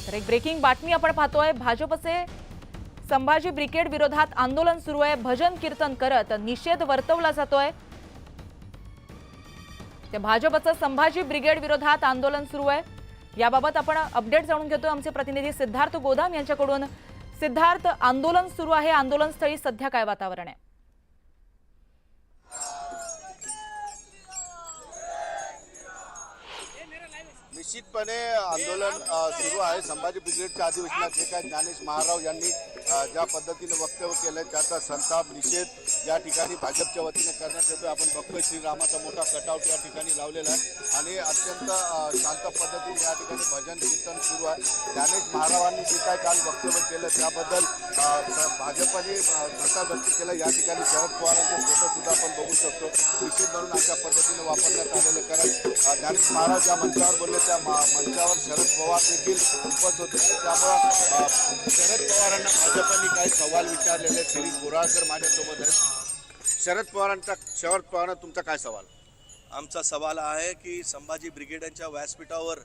तर एक ब्रेकिंग बातमी आपण पाहतोय। भाजपचे संभाजी ब्रिगेड विरोधात आंदोलन सुरू आहे। भजन कीर्तन करत निषेध वर्तवला जातोय। त्या भाजपचं संभाजी ब्रिगेड विरोधात आंदोलन सुरू आहे। याबाबत आपण अपडेट जाणून घेतोय आमचे प्रतिनिधी सिद्धार्थ गोदाम यांच्याकडून। सिद्धार्थ, आंदोलन सुरू आहे, आंदोलनस्थळी सध्या काय वातावरण आहे? निश्चितपणे आंदोलन सुरू आहे। संभाजी ब्रिगेडच्या अधिवेशनात जे काय ज्ञानेश महाराव यांनी ज्या पद्धतीने वक्तव्य केलं त्याचा संताप निषेध या ठिकाणी भाजपच्या वतीने करण्यात येतोय। आपण बघतोय श्रीरामाचा मोठा कटआउट या ठिकाणी लावलेला आहे आणि अत्यंत शांत पद्धतीने या ठिकाणी भजन कीर्तन सुरू आहे। ज्ञानेश महारावांनी जे काय काल वक्तव्य केलं त्याबद्दल भाजपने संताप व्यक्त केला। या ठिकाणी शरद पवारांचे फोटो सुद्धा आपण बघू शकतो। निषेध म्हणून अशा पद्धतीने वापरण्यात आलेले कारण ज्ञानेश महाराज ज्या मंचावर बोलले त्या मंचावर शरद पवार देखील उपस्थित होते। त्यामुळे शरद पवारांना भाजपने काही सवाल विचारलेले। शिरीष बोराळकर माझ्यासोबत आहेत। शरद पवारांना तुमचा काय सवाल? आमचा सवाल आहे की संभाजी ब्रिगेडच्या व्यासपीठावर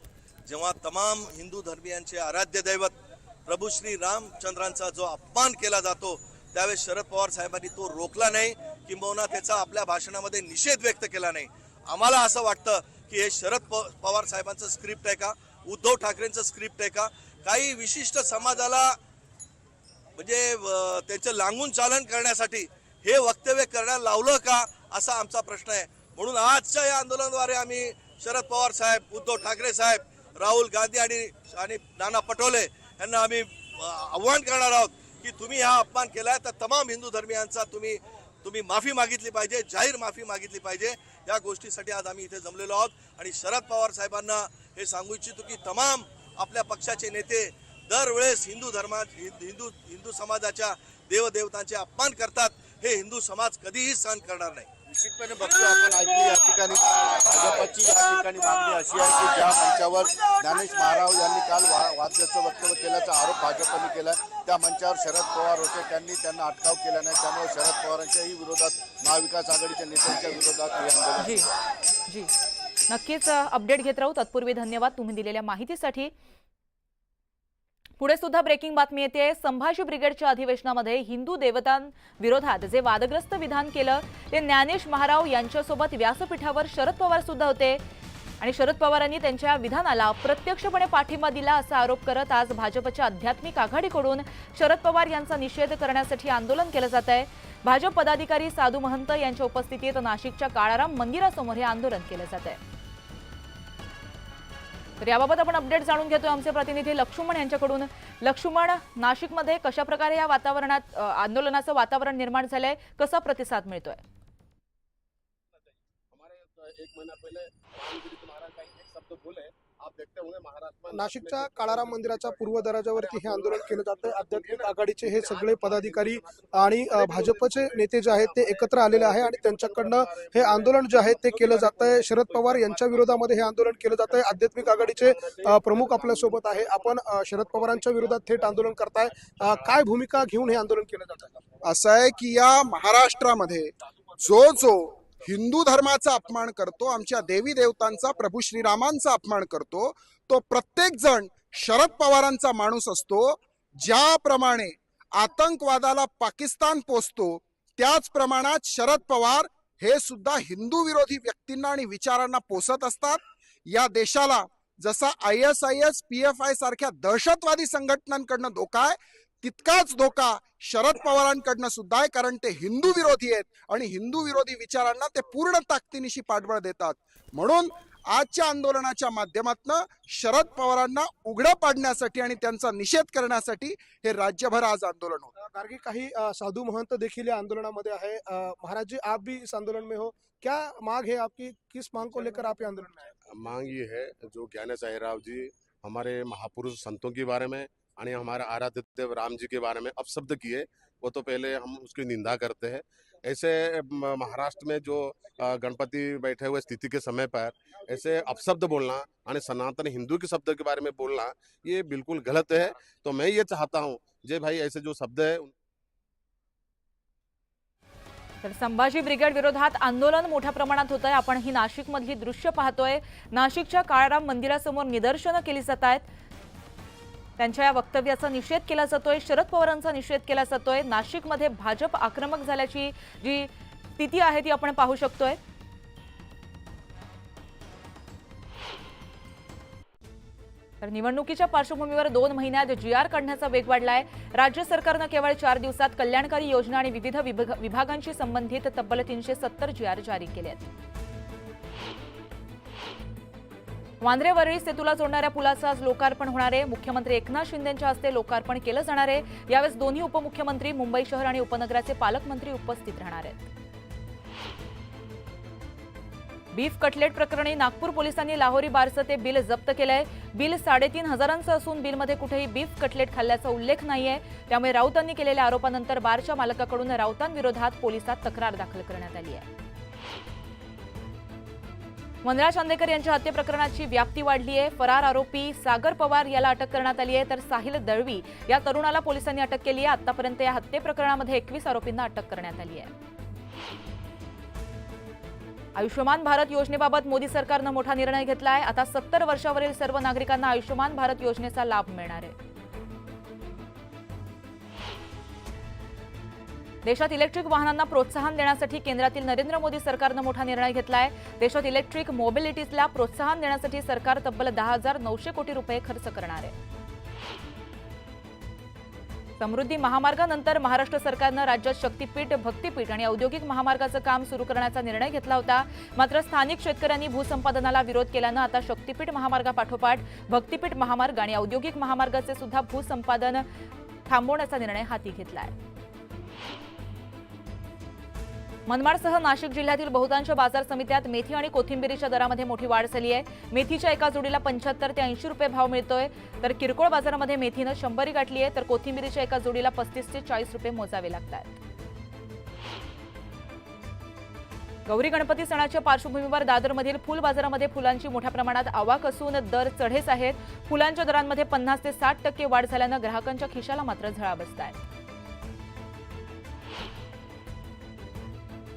जेव्हा तमाम हिंदू धर्मियांचे आराध्य दैवत प्रभू श्री रामचंद्रांचा जो अपमान केला जातो त्यावेळेस शरद पवार साहेबांनी तो रोखला नाही, किंबहुना त्याचा आपल्या भाषणामध्ये निषेध व्यक्त केला नाही। आम्हाला असं वाटतं की हे शरद पवार साहेबांचं स्क्रिप्ट आहे का, उद्धव ठाकरेंचं स्क्रिप्ट आहे का, काही विशिष्ट समाजाला म्हणजे त्यांचं लांघून चालन करण्यासाठी हे वक्तव्य करण्याला लावलं का, असा आमचा प्रश्न आहे। म्हणून आजच्या या आंदोलनाद्वारे आम्ही शरद पवार साहेब, उद्धव ठाकरे साहेब, राहुल गांधी आणि नाना पटोले यांना आम्ही आव्हान करणार आहोत की तुम्ही हा अपमान केलाय तर तमाम हिंदू धर्मियांचा तुम्ही माफी मागितली पाहिजे, जाहीर माफी मागितली पाहिजे। या गोष्टीसाठी आज आम्ही इथे जमलेलो आहोत आणि शरद पवार साहेबांना हे सांगू इच्छितो की तमाम आपल्या पक्षाचे नेते दरवेळेस हिंदू समाजाच्या देवदेवतांचे अपमान करतात। हे हिंदू समाज कधीही सहन करणार नाही। निश्चितपणे बघतो आपण ऐकली या ठिकाणी भाजपची या ठिकाणी मागणी अशी आहे की ज्या मंचावर ज्ञानेश महाराव यांनी काल वादग्रस्त वक्तव्य केल्याचा आरोप भाजपने केला त्या मंचावर शरद पवार होते, त्यांना अटकाव केला नाही। त्यामुळे शरद पवारांच्याही विरोधात महाविकास आघाडीच्या नेत्यांच्या विरोधात हे आंदोलन। जी नक्कीच अपडेट घेत राहू। तत्पूर्वी धन्यवाद तुम्ही दिलेल्या माहितीसाठी। पुढे सुद्धा ब्रेकिंग बातमी येते। संभाजी ब्रिगेडच्या अधिवेशनामध्ये हिंदू देवतांविरोधात जे वादग्रस्त विधान केलं ते ज्ञानेश महाराव यांच्यासोबत व्यासपीठावर शरद पवार सुद्धा होते आणि शरद पवारांनी त्यांच्या विधानाला प्रत्यक्षपणे पाठिंबा दिला असा आरोप करत आज भाजपच्या आध्यात्मिक आघाडीकडून शरद पवार यांचा निषेध करण्यासाठी आंदोलन केलं जात आहे। भाजप पदाधिकारी साधू महंत यांच्या उपस्थितीत नाशिकच्या काळाराम मंदिरासमोर हे आंदोलन केलं जात आहे। तर याबाबत आपण अपडेट जाणून घेतोय आमचे प्रतिनिधी लक्ष्मण यांच्याकडून। लक्ष्मण, नाशिकमध्ये कशा प्रकारे या वातावरणात आंदोलनाचं वातावरण निर्माण झालंय, कसा प्रतिसाद मिळतोय? एक महीना पहले महाराज का एक शब्द बोले, आप देखते होंगे महाराष्ट्र नाशिकच्या काळाराम मंदिराच्या पूर्व दरवाजावरती हे आंदोलन केलं जातं। आध्यात्मिक आघाडीचे हे सगळे पदाधिकारी आणि भाजपचे नेते जे आहेत ते एकत्र आलेले आहे आणि त्यांच्याकडनं हे आंदोलन जे आहे ते केलं जात आहे। शरद पवार यांच्या विरोधामध्ये हे आंदोलन केलं जात आहे। आध्यात्मिक आघाडीचे प्रमुख आपल्या सोबत आहे। आपण शरद पवारांच्या विरोधात थेट आंदोलन करताय, काय भूमिका घेऊन हे आंदोलन केलं जात आहे? असं आहे की या महाराष्ट्रामध्ये जो हिंदू धर्माचा अपमान करतो, आमच्या देवी देवतांचा, प्रभू श्रीरामांचा अपमान करतो, तो प्रत्येक जण शरद पवारांचा माणूस असतो। ज्याप्रमाणे आतंकवादाला पाकिस्तान पोचतो त्याच प्रमाणात शरद पवार हे सुद्धा हिंदू विरोधी व्यक्तींना आणि विचारांना पोसत असतात। या देशाला जसा ISIS PFI सारख्या दहशतवादी संघटनांकडनं धोका आहे तितकाच धोका शरद पवारांकडनं सुद्धा आहे, कारण ते हिंदू विरोधी आहेत आणि हिंदू विरोधी विचारांना ते पूर्ण ताकदीनिशी पाठबळ देतात। म्हणून आजच्या आंदोलनाच्या माध्यमातून शरद पवारांना उघडं पाडण्यासाठी आणि त्यांचा निषेध करण्यासाठी हे राज्यभर आज आंदोलन होतं। गार्गी, काही साधू महंत देखील या आंदोलनामध्ये आहे। महाराज जी, आप भी इस आंदोलन में हो, क्या मांग है आपकी, किस मांग को लेकर आप ये आंदोलन में आए? मांग ये है जो ज्ञानेश अहिराव जी हमारे महापुरुष संतों के बारे में और हमारे आराध्य देव राम जी के बारे में अपशब्द किए, वो तो पहले हम उसकी निंदा करते हैं। ऐसे महाराष्ट्र में जो गणपति बैठे हुए स्थिति के समय पर ऐसे अपशब्द बोलना और सनातन हिंदू के शब्द के बारे में बोलना ये बिल्कुल गलत है। तो मैं ये चाहता हूँ जे भाई ऐसे जो शब्द है। तर संभाजी ब्रिगेड विरोधात आंदोलन मोठ्या प्रमाणात होत आहे। आपण ही नाशिकमधली दृश्य पाहतोय। नाशिकच्या काळाराम मंदिरासमोर निदर्शनं केली जात आहेत। त्यांच्या या वक्तव्याचा निषेध केला जातोय, शरद पवारांचा निषेध केला जातोय। नाशिकमध्ये भाजप आक्रमक झाल्याची जी स्थिती आहे ती आपण पाहू शकतोय। तर निवडणुकीच्या पार्श्वभूमीवर 2 महिन्यात GR काढण्याचा वेग वाढलाय। राज्य सरकारनं केवळ 4 दिवसात कल्याणकारी योजना आणि विविध विभागांशी संबंधित तब्बल 370 GR जारी केले आहेत। वांद्रे वरळी सेतूला जोडणाऱ्या पुलाचं आज लोकार्पण होणार आहे। मुख्यमंत्री एकनाथ शिंदेंच्या हस्ते लोकार्पण केलं जाणार आहे। यावेळेस दोन्ही उपमुख्यमंत्री, मुंबई शहर आणि उपनगराचे पालकमंत्री उपस्थित राहणार आहेत। बीफ कटलेट प्रकरणी नागपूर पोलिसांनी लाहोरी बारचं ते बिल जप्त केलंय। बिल 3,500 असून बिलमध्ये कुठेही बीफ कटलेट खाल्ल्याचा उल्लेख नाहीये। त्यामुळे राऊतांनी केलेल्या आरोपानंतर बारच्या मालकाकडून राऊतांविरोधात पोलिसात तक्रार दाखल करण्यात आली आहे। वंदना चांदेकर यांच्या हत्ये प्रकरणाची व्याप्ती वाढली आहे। फरार आरोपी सागर पवार याला अटक करण्यात आली आहे, तर साहिल दळवी या तरुणाला पोलिसांनी अटक केली आहे। आतापर्यंत या हत्ये प्रकरणामध्ये 21 आरोपींना अटक करण्यात आली आहे। आयुष्यमान भारत योजनेबाबत मोदी सरकारनं मोठा निर्णय घेतलाय। आता 70 वर्षावरील सर्व नागरिकांना आयुष्यमान भारत योजनेचा लाभ मिळणार आहे। देशात इलेक्ट्रिक वाहनांना प्रोत्साहन देण्यासाठी केंद्रातील नरेंद्र मोदी सरकारनं मोठा निर्णय घेतलाय। देशात इलेक्ट्रिक मोबिलिटीला प्रोत्साहन देण्यासाठी सरकार तब्बल 10,900 कोटी रुपये खर्च करणार आहे। समृद्धी महामार्गानंतर महाराष्ट्र सरकारनं राज्यात शक्तीपीठ, भक्तीपीठ आणि औद्योगिक महामार्गाचं काम सुरू करण्याचा निर्णय घेतला होता। मात्र स्थानिक शेतकऱ्यांनी भूसंपादनाला विरोध केल्यानं आता शक्तीपीठ महामार्गापाठोपाठ भक्तीपीठ महामार्ग आणि औद्योगिक महामार्गाचे सुद्धा भूसंपादन थांबवण्याचा निर्णय हाती घेतलाय। मनमाडसह नाशिक जिल्ह्यातील बहुतांश बाजार समित्यात मेथी आणि कोथिंबिरीच्या दरामध्ये मोठी वाढ झाली आहे। मेथीच्या एका जोडीला 75 ते 80 रुपये भाव मिळतोय, तर किरकोळ बाजारामध्ये मेथीनं 100 गाठली आहे, तर कोथिंबिरीच्या एका जोडीला 35 ते 40 रुपये मोजावे लागतात। गौरी गणपती सणाच्या पार्श्वभूमीवर दादरमधील फुल बाजारामध्ये फुलांची मोठ्या प्रमाणात आवक असून दर चढेच आहेत। फुलांच्या दरांमध्ये 50 ते 60% वाढ झाल्यानं ग्राहकांच्या खिशाला मात्र झळा बसतायत।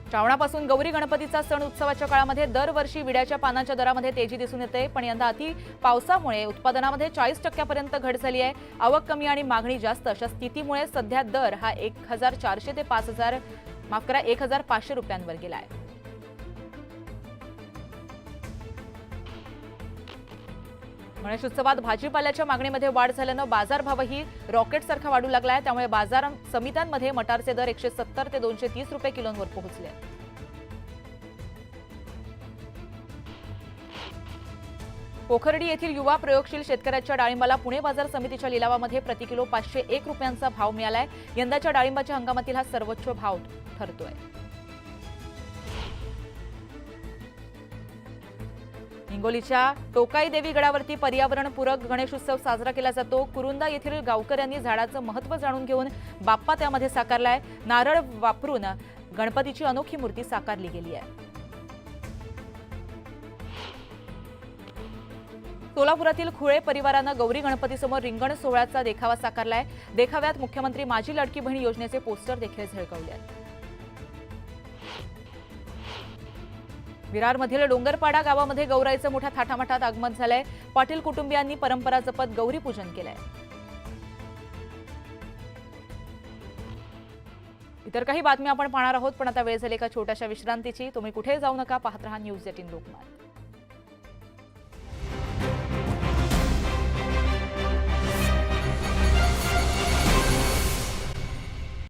श्रावणापासून गौरी गणपतीचा सण उत्सवाच्या काळामध्ये दरवर्षी विड्याच्या पानाच्या दरामध्ये तेजी दिसून येते, पण यंदा अति पावसामुळे उत्पादनामध्ये 40% घट झाली आहे। आवक कमी आणि मागणी जास्त अशा स्थितीमुळे सध्या दर हा 1,400 ते 1,500 रुपयांवर गेला आहे। गणेश उत्सवात भाजीपाल्याच्या मागणीमध्ये वाढ झाल्यानं बाजारभावही रॉकेटसारखा वाढू लागलाय। त्यामुळे बाजार समित्यांमध्ये मटारचे दर 170 ते 230 रुपये किलोवर पोहोचले। पोखर्डी येथील युवा प्रयोगशील शेतकऱ्याच्या डाळिंबाला पुणे बाजार समितीच्या लिलावामध्ये प्रति किलो 501 रुपयांचा भाव मिळालाय। यंदाच्या डाळिंबाच्या हंगामातील हा सर्वोच्च भाव ठरतोय। हिंगोलीच्या टोकाई देवी गडावरती पर्यावरणपूरक गणेशोत्सव साजरा केला जातो। कुरुंदा येथील गावकऱ्यांनी झाडाचं महत्त्व जाणून घेऊन बाप्पा त्यामध्ये साकारलाय। नारळ वापरून गणपतीची अनोखी मूर्ती साकारली गेली आहे। सोलापुरातील खुळे परिवारानं गौरी गणपतीसमोर रिंगण सोहळ्याचा देखावा साकारलाय। देखाव्यात मुख्यमंत्री माझी लाडकी बहीण योजनेचे पोस्टर देखील झळकवले आहेत। विरारमधील डोंगरपाडा गावामध्ये गौराईचं मोठ्या थाटामाटात आगमन झालंय। पाटील कुटुंबियांनी परंपरा जपत गौरी पूजन केलंय। इतर काही बातम्या आपण पाहणार आहोत, पण आता वेळ झाली एका छोट्याशा विश्रांतीची। तुम्ही कुठे जाऊ नका, पाहत रहा न्यूज 18 लोकमत।